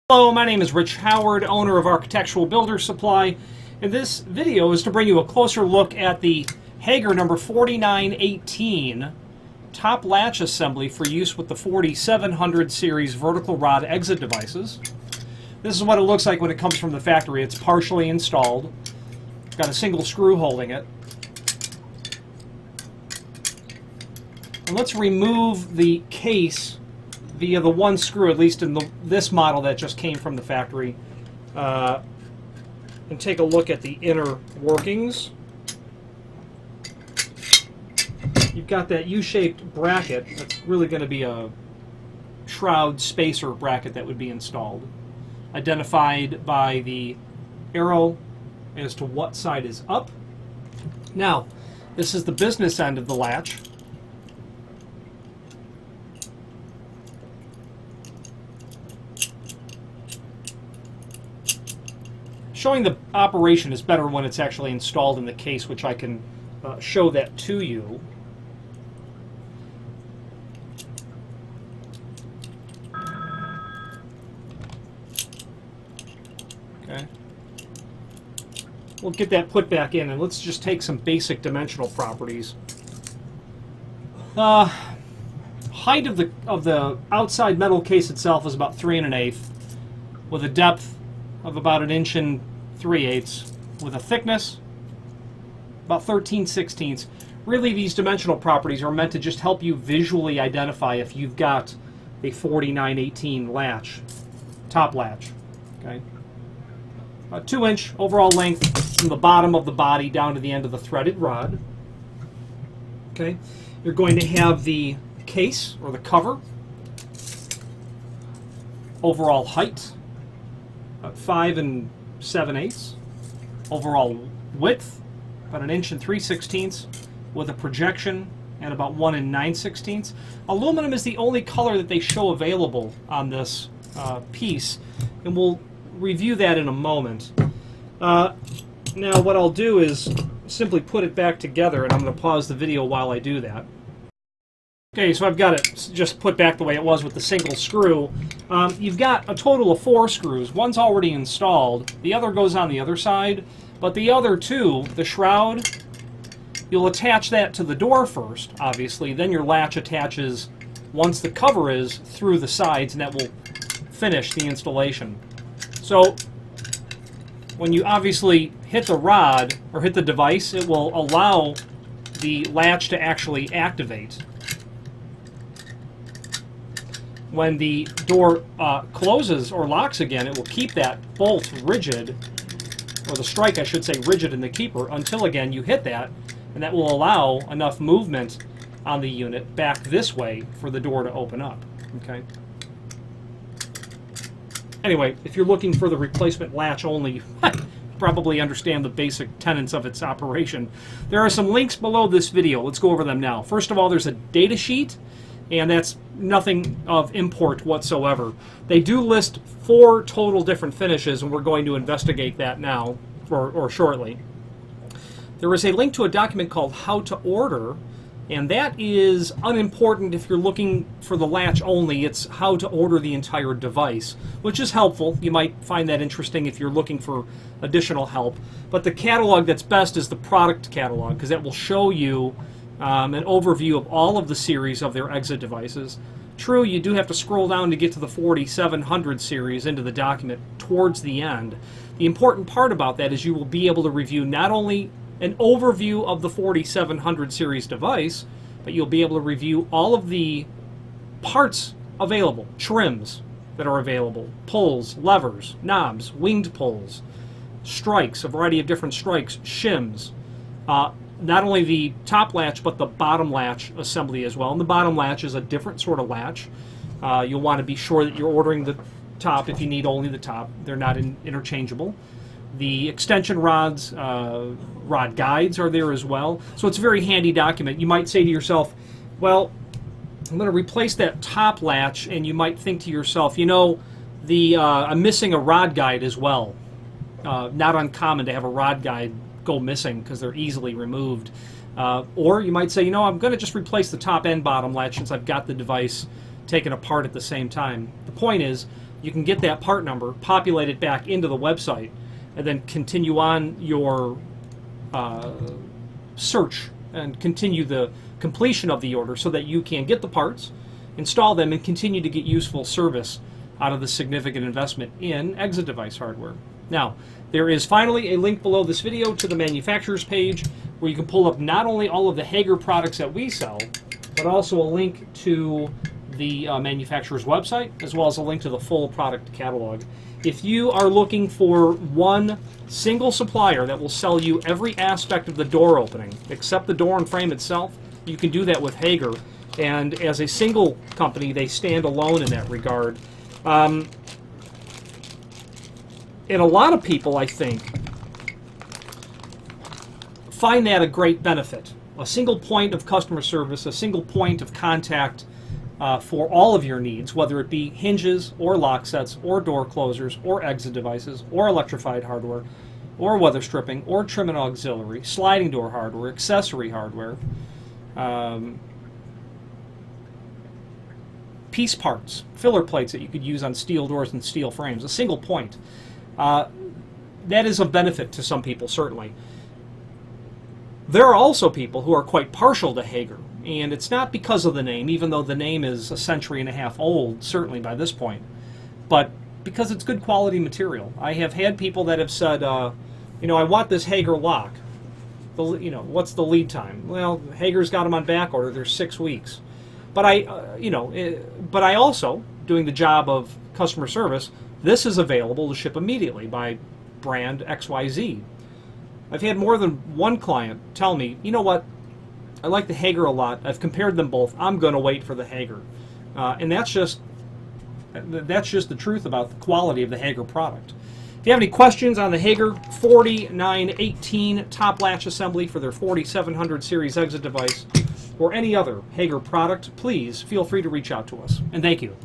Hello, my name is Rich Howard, owner of Architectural Builder Supply, and this video is to bring you a closer look at the Hager number 4918 top latch assembly for use with the 4700 series vertical rod exit devices. This is what it looks like when it comes from the factory. It's partially installed. It's got a single screw holding it. And let's remove the case via the one screw, at least in this model that just came from the factory, and take a look at the inner workings. You've got that U-shaped bracket. That's really going to be a shroud spacer bracket that would be installed, identified by the arrow as to what side is up. Now, this is the business end of the latch. Showing the operation is better when it's actually installed in the case, which I can show that to you. Okay. We'll get that put back in, and let's just take some basic dimensional properties. Height of the outside metal case itself is about 3 1/8, with a depth of about 1 3/8, with a thickness about 13/16. Really, these dimensional properties are meant to just help you visually identify if you've got a 4918 latch, top latch. Okay, about 2-inch overall length from the bottom of the body down to the end of the threaded rod. Okay, you're going to have the case or the cover. Overall height, 5 7/8. Overall width, about 1 3/16, with a projection and about 1 9/16. Aluminum is the only color that they show available on this piece, and we'll review that in a moment. Now what I'll do is simply put it back together, and I'm going to pause the video while I do that. Okay, so I've got it just put back the way it was with the single screw. You've got a total of 4 screws. One's already installed. The other goes on the other side. But the other two, the shroud, you'll attach that to the door first, obviously. Then your latch attaches, once the cover is, through the sides, and that will finish the installation. So when you obviously hit the rod, or hit the device, it will allow the latch to actually activate. When the door closes or locks again, it will keep that bolt rigid, or the strike, I should say, rigid in the keeper until again you hit that, and that will allow enough movement on the unit back this way for the door to open up. Okay. Anyway, if you're looking for the replacement latch only, you probably understand the basic tenets of its operation. There are some links below this video. Let's go over them now. First of all, there's a data sheet, and that's nothing of import whatsoever. They do list 4 total different finishes, and we're going to investigate that now, or shortly. There is a link to a document called How to Order, and that is unimportant if you're looking for the latch only. It's how to order the entire device, which is helpful. You might find that interesting if you're looking for additional help. But the catalog that's best is the product catalog, because that will show you an overview of all of the series of their exit devices. True, you do have to scroll down to get to the 4700 series into the document towards the end. The important part about that is you will be able to review not only an overview of the 4700 series device, but you'll be able to review all of the parts available, trims that are available, pulls, levers, knobs, winged pulls, strikes, a variety of different strikes, shims, not only the top latch, but the bottom latch assembly as well. And the bottom latch is a different sort of latch. You'll want to be sure that you're ordering the top if you need only the top. They're not interchangeable. The extension rods, rod guides are there as well. So it's a very handy document. You might say to yourself, well, I'm going to replace that top latch, and you might think to yourself, you know, I'm missing a rod guide as well. Not uncommon to have a rod guide go missing because they're easily removed. Or you might say, you know, I'm going to just replace the top and bottom latch since I've got the device taken apart at the same time. The point is, you can get that part number, populate it back into the website, and then continue on your search and continue the completion of the order so that you can get the parts, install them, and continue to get useful service out of the significant investment in exit device hardware. Now, there is finally a link below this video to the manufacturer's page where you can pull up not only all of the Hager products that we sell, but also a link to the manufacturer's website, as well as a link to the full product catalog. If you are looking for one single supplier that will sell you every aspect of the door opening, except the door and frame itself, you can do that with Hager. And as a single company, they stand alone in that regard. And a lot of people, I think, find that a great benefit. A single point of customer service, a single point of contact for all of your needs, whether it be hinges or lock sets or door closers or exit devices or electrified hardware or weather stripping or trim and auxiliary, sliding door hardware, accessory hardware, piece parts, filler plates that you could use on steel doors and steel frames, a single point. That is of benefit to some people, certainly. There are also people who are quite partial to Hager, and it's not because of the name, even though the name is a century and a half old, certainly by this point, but because it's good quality material. I have had people that have said, you know, I want this Hager lock. You know, what's the lead time? Well, Hager's got them on back order. They're 6 weeks. But but I also, doing the job of customer service, this is available to ship immediately by brand XYZ. I've had more than one client tell me, you know what, I like the Hager a lot. I've compared them both. I'm going to wait for the Hager. And that's just the truth about the quality of the Hager product. If you have any questions on the Hager 4918 top latch assembly for their 4700 series exit device or any other Hager product, please feel free to reach out to us. And thank you.